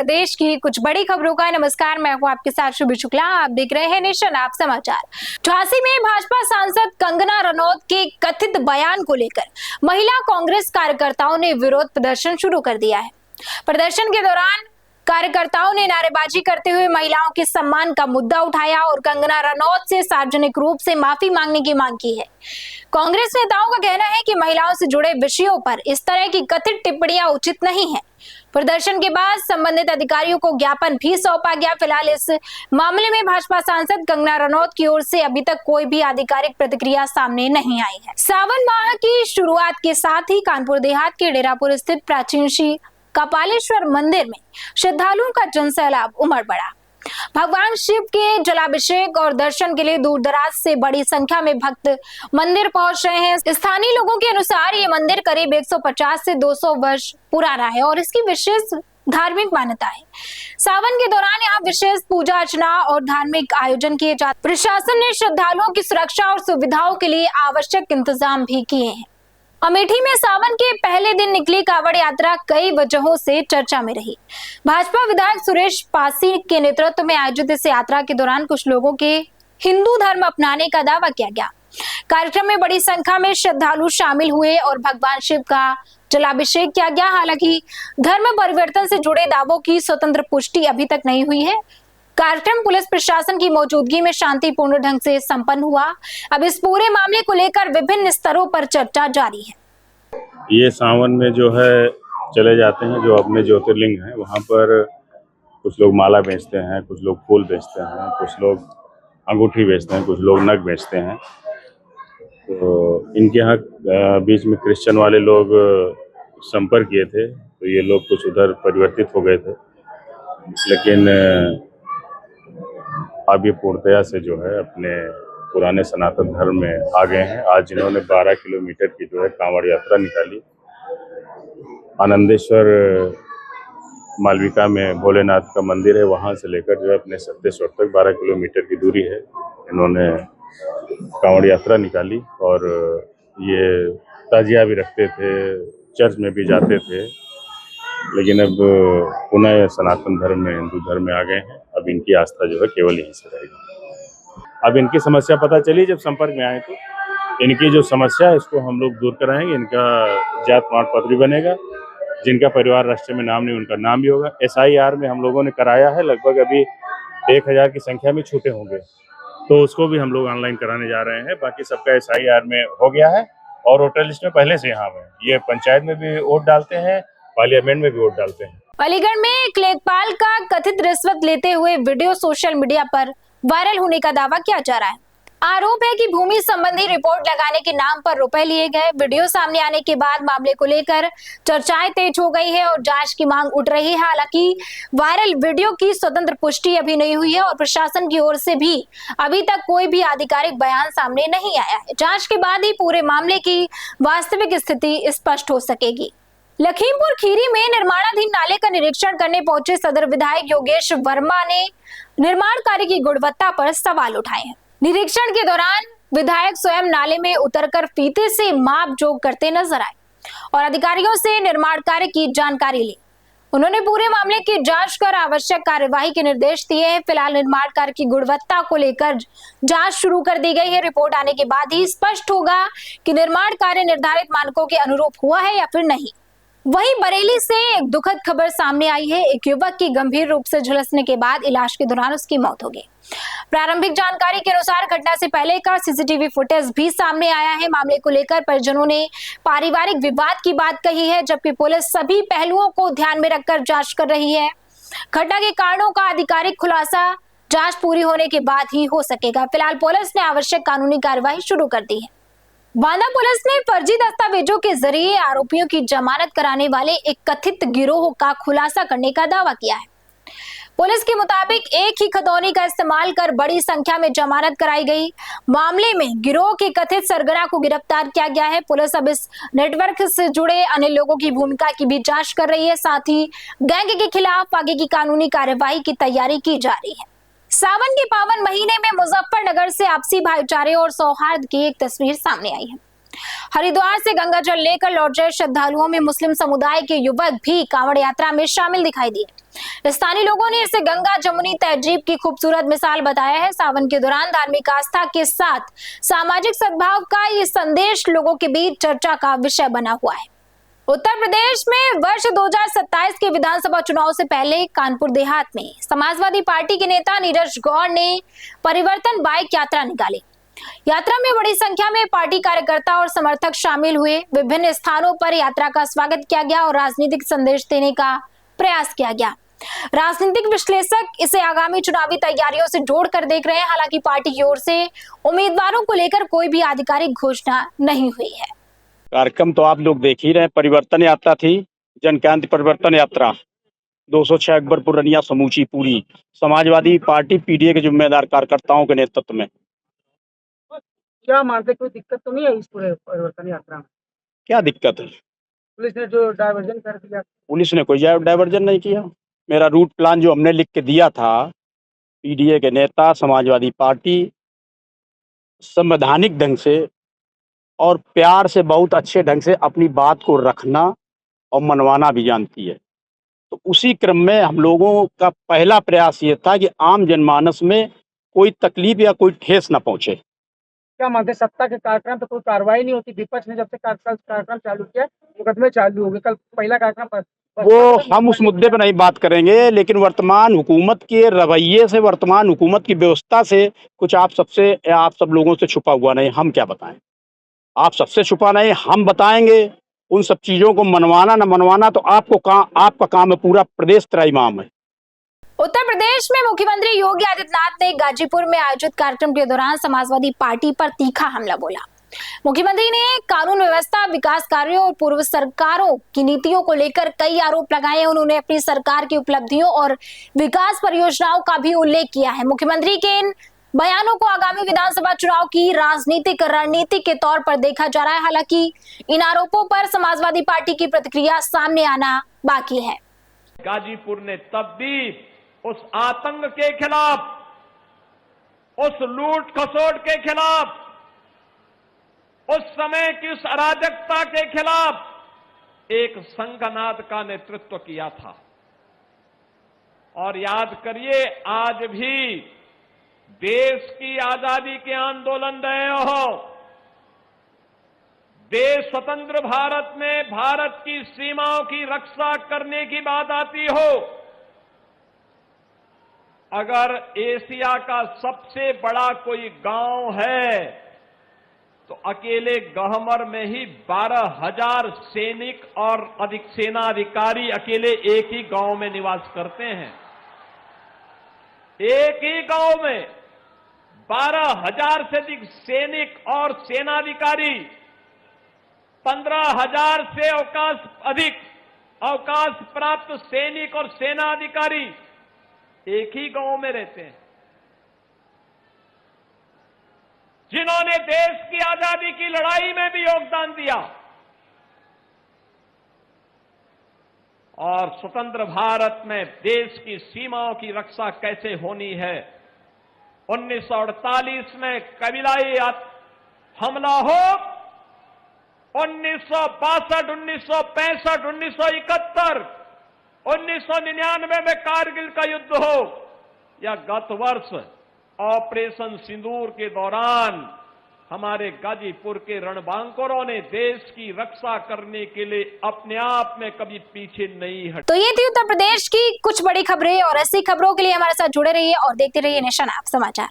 प्रदेश की कुछ बड़ी खबरों का नमस्कार। मैं हूं आपके साथ शुभ शुक्ला। आप देख रहे हैं नेशन आप समाचार। झांसी में भाजपा सांसद कंगना रनौत के कथित बयान को लेकर महिला कांग्रेस कार्यकर्ताओं ने विरोध प्रदर्शन शुरू कर दिया है। प्रदर्शन के दौरान कार्यकर्ताओं ने नारेबाजी करते हुए महिलाओं के सम्मान का मुद्दा उठाया और कंगना रनौत से सार्वजनिक रूप से माफी मांगने की मांग की है। कांग्रेस नेताओं का कहना है कि महिलाओं से जुड़े विषयों पर इस तरह की कथित टिप्पणियां उचित नहीं है। प्रदर्शन के बाद संबंधित अधिकारियों को ज्ञापन भी सौंपा गया। फिलहाल इस मामले में भाजपा सांसद कंगना रनौत की ओर से अभी तक कोई भी आधिकारिक प्रतिक्रिया सामने नहीं आई है। सावन माह की शुरुआत के साथ ही कानपुर देहात के डेरापुर स्थित प्राचीन श्री कपालेश्वर मंदिर में श्रद्धालुओं का जनसैलाब उमड़ पड़ा। भगवान शिव के जलाभिषेक और दर्शन के लिए दूर दराज से बड़ी संख्या में भक्त मंदिर पहुंच रहे हैं। स्थानीय लोगों के अनुसार ये मंदिर करीब 150 से 200 वर्ष पुराना है और इसकी विशेष धार्मिक मान्यता है। सावन के दौरान यहाँ विशेष पूजा अर्चना और धार्मिक आयोजन किए जाते। प्रशासन ने श्रद्धालुओं की सुरक्षा और सुविधाओं के लिए आवश्यक इंतजाम भी किए हैं। अमेठी में सावन के पहले दिन निकली कांवड़ यात्रा कई वजहों से चर्चा में रही। भाजपा विधायक सुरेश पासी के नेतृत्व में आयोजित इस यात्रा के दौरान कुछ लोगों के हिंदू धर्म अपनाने का दावा किया गया। कार्यक्रम में बड़ी संख्या में श्रद्धालु शामिल हुए और भगवान शिव का जलाभिषेक किया गया। हालांकि धर्म परिवर्तन से जुड़े दावों की स्वतंत्र पुष्टि अभी तक नहीं हुई है। कार्यक्रम पुलिस प्रशासन की मौजूदगी में शांतिपूर्ण ढंग से संपन्न हुआ। अब इस पूरे मामले को लेकर विभिन्न स्तरों पर चर्चा जारी है। ये सावन में जो है चले जाते हैं जो अपने ज्योतिर्लिंग हैं वहाँ पर कुछ लोग माला बेचते हैं, कुछ लोग फूल बेचते हैं, कुछ लोग अंगूठी बेचते हैं, कुछ लोग नग बेचते हैं। तो इनके यहाँ बीच में क्रिश्चियन वाले लोग संपर्क किए थे तो ये लोग कुछ उधर परिवर्तित हो गए थे, लेकिन अब ये पूर्णतया से जो है अपने पुराने सनातन धर्म में आ गए हैं। आज जिन्होंने 12 किलोमीटर की जो है कांवड़ यात्रा निकाली, आनंदेश्वर मालविका में भोलेनाथ का मंदिर है, वहाँ से लेकर जो है अपने सत्तेश्वर तक 12 किलोमीटर की दूरी है। इन्होंने कांवड़ यात्रा निकाली और ये ताजिया भी रखते थे, चर्च में भी जाते थे, लेकिन अब पुनः सनातन धर्म में, हिंदू धर्म में आ गए हैं। अब इनकी आस्था जो है केवल यहीं से रहेगी। अब इनकी समस्या पता चली जब संपर्क में आए तो इनकी जो समस्या है इसको हम लोग दूर कराएंगे। इनका जात प्रमाण पत्र भी बनेगा, जिनका परिवार राष्ट्र में नाम नहीं उनका नाम भी होगा। SIR में हम लोगों ने कराया है, लगभग अभी 1000 की संख्या में छूटे होंगे, तो उसको भी हम लोग ऑनलाइन कराने जा रहे हैं। बाकी सबका SIR में हो गया है और वोटर लिस्ट में पहले से यहाँ है। ये पंचायत में भी वोट डालते हैं, पार्लियामेंट में भी वोट डालते हैं। अलीगढ़ में एक लेखपाल का कथित रिश्वत लेते हुए वीडियो सोशल मीडिया पर वायरल होने का दावा किया जा रहा है। आरोप है कि भूमि संबंधी रिपोर्ट लगाने के नाम पर रुपए लिए गए। वीडियो सामने आने के बाद मामले को लेकर चर्चाएं तेज हो गई है और जांच की मांग उठ रही है। हालांकि वायरल वीडियो की स्वतंत्र पुष्टि अभी नहीं हुई है और प्रशासन की ओर से भी अभी तक कोई भी आधिकारिक बयान सामने नहीं आया है। जांच के बाद ही पूरे मामले की वास्तविक स्थिति स्पष्ट हो सकेगी। लखीमपुर खीरी में निर्माणाधीन नाले का निरीक्षण करने पहुंचे सदर विधायक योगेश वर्मा ने निर्माण कार्य की गुणवत्ता पर सवाल उठाए हैं। निरीक्षण के दौरान विधायक स्वयं नाले में उतरकर फीते से माप जोख करते नजर आए और अधिकारियों से निर्माण कार्य की जानकारी ली। उन्होंने पूरे मामले की जांच कर आवश्यक कार्यवाही के निर्देश दिए हैं। फिलहाल निर्माण कार्य की गुणवत्ता को लेकर जांच शुरू कर दी गई है। रिपोर्ट आने के बाद ही स्पष्ट होगा कि निर्माण कार्य निर्धारित मानकों के अनुरूप हुआ है या फिर नहीं। वहीं बरेली से एक दुखद खबर सामने आई है। एक युवक की गंभीर रूप से झुलसने के बाद इलाज के दौरान उसकी मौत हो गई। प्रारंभिक जानकारी के अनुसार घटना से पहले का CCTV फुटेज भी सामने आया है। मामले को लेकर परिजनों ने पारिवारिक विवाद की बात कही है, जबकि पुलिस सभी पहलुओं को ध्यान में रखकर जांच कर रही है। घटना के कारणों का आधिकारिक खुलासा जांच पूरी होने के बाद ही हो सकेगा। फिलहाल पुलिस ने आवश्यक कानूनी कार्यवाही शुरू कर दी है। बांदा पुलिस ने फर्जी दस्तावेजों के जरिए आरोपियों की जमानत कराने वाले एक कथित गिरोह का खुलासा करने का दावा किया है। पुलिस के मुताबिक एक ही खतौनी का इस्तेमाल कर बड़ी संख्या में जमानत कराई गई। मामले में गिरोह के कथित सरगना को गिरफ्तार किया गया है। पुलिस अब इस नेटवर्क से जुड़े अन्य लोगों की भूमिका की भी जांच कर रही है। साथ ही गैंग के खिलाफ आगे की कानूनी कार्यवाही की तैयारी की जा रही है। सावन के पावन महीने में मुजफ्फरनगर से आपसी भाईचारे और सौहार्द की एक तस्वीर सामने आई है। हरिद्वार से गंगा जल लेकर लौट रहे श्रद्धालुओं में मुस्लिम समुदाय के युवक भी कांवड़ यात्रा में शामिल दिखाई दिए। स्थानीय लोगों ने इसे गंगा जमुनी तहजीब की खूबसूरत मिसाल बताया है। सावन के दौरान धार्मिक आस्था के साथ सामाजिक सद्भाव का ये संदेश लोगों के बीच चर्चा का विषय बना हुआ है। उत्तर प्रदेश में वर्ष 2027 के विधानसभा चुनाव से पहले कानपुर देहात में समाजवादी पार्टी के नेता नीरज गौड़ ने परिवर्तन बाइक यात्रा निकाली। यात्रा में बड़ी संख्या में पार्टी कार्यकर्ता और समर्थक शामिल हुए। विभिन्न स्थानों पर यात्रा का स्वागत किया गया और राजनीतिक संदेश देने का प्रयास किया गया। राजनीतिक विश्लेषक इसे आगामी चुनावी तैयारियों से जोड़कर देख रहे हैं। हालांकि पार्टी की ओर से उम्मीदवारों को लेकर कोई भी आधिकारिक घोषणा नहीं हुई है। कार्यक्रम तो आप लोग देख ही रहे हैं। परिवर्तन यात्रा थी, जन क्रांति परिवर्तन यात्रा 206 अकबरपुर रनिया समूची पूरी समाजवादी पार्टी पीडीए के जिम्मेदार कार्यकर्ताओं के नेतृत्व में। क्या मानते, कोई दिक्कत तो नहीं है इस पूरे परिवर्तन यात्रा में? क्या दिक्कत है? पुलिस ने जो डायवर्जन कर दिया। पुलिस ने कोई डायवर्जन नहीं किया। मेरा रूट प्लान जो हमने लिख के दिया था, पीडीए के नेता समाजवादी पार्टी संवैधानिक ढंग से और प्यार से बहुत अच्छे ढंग से अपनी बात को रखना और मनवाना भी जानती है। तो उसी क्रम में हम लोगों का पहला प्रयास ये था कि आम जनमानस में कोई तकलीफ या कोई ठेस न पहुंचे। क्या मानते, सत्ता के कार्यक्रम पे कोई कार्रवाई नहीं होती? विपक्ष ने जब से कार्यक्रम चालू किया, मुकदमे चालू हो गए। कल पहला कार्यक्रम पर वो हम उस मुद्दे पर नहीं बात करेंगे, लेकिन वर्तमान हुकूमत के रवैये से, वर्तमान हुकूमत की व्यवस्था से कुछ आप सब लोगों से छुपा हुआ नहीं। हम क्या बताएं? आप सबसे छुपा नहीं, हम बताएंगे। उन सब चीजों को मनवाना न मनवाना तो आपका काम है। पूरा प्रदेश तेरा इमाम है। उत्तर प्रदेश में मुख्यमंत्री योगी आदित्यनाथ ने गाजीपुर में आयोजित कार्यक्रम के दौरान समाजवादी पार्टी पर तीखा हमला बोला। मुख्यमंत्री ने कानून व्यवस्था, विकास कार्यों और पूर्व सरकारों की नीतियों को लेकर कई आरोप लगाए। उन्होंने अपनी सरकार की उपलब्धियों और विकास परियोजनाओं का भी उल्लेख किया है। मुख्यमंत्री के इन बयानों को आगामी विधानसभा चुनाव की राजनीतिक रणनीति के तौर पर देखा जा रहा है। हालांकि इन आरोपों पर समाजवादी पार्टी की प्रतिक्रिया सामने आना बाकी है। गाजीपुर ने तब भी उस आतंक के खिलाफ, उस लूट खसोट के खिलाफ, उस समय की उस अराजकता के खिलाफ एक संघनाद का नेतृत्व किया था। और याद करिए, आज भी देश की आजादी के आंदोलन रहे हो, देश स्वतंत्र भारत में भारत की सीमाओं की रक्षा करने की बात आती हो, अगर एशिया का सबसे बड़ा कोई गांव है तो अकेले गहमर में ही 12,000 सैनिक और अधिक सेना अधिकारी अकेले एक ही गांव में निवास करते हैं। एक ही गांव में 12,000 से अधिक सैनिक और सेनाधिकारी, 15,000 से अधिक अवकाश प्राप्त सैनिक और सेनाधिकारी एक ही गांव में रहते हैं, जिन्होंने देश की आजादी की लड़ाई में भी योगदान दिया। और स्वतंत्र भारत में देश की सीमाओं की रक्षा कैसे होनी है, 1948 में कबीलाई हमला हो, 1962, 1965, 1971, 1999 में कारगिल का युद्ध हो, या गत वर्ष ऑपरेशन सिंदूर के दौरान हमारे गाजीपुर के रणबांकुरों ने देश की रक्षा करने के लिए अपने आप में कभी पीछे नहीं हटे। तो ये थी उत्तर प्रदेश की कुछ बड़ी खबरें, और ऐसी खबरों के लिए हमारे साथ जुड़े रहिए और देखते रहिए नेशन ऐप समाचार।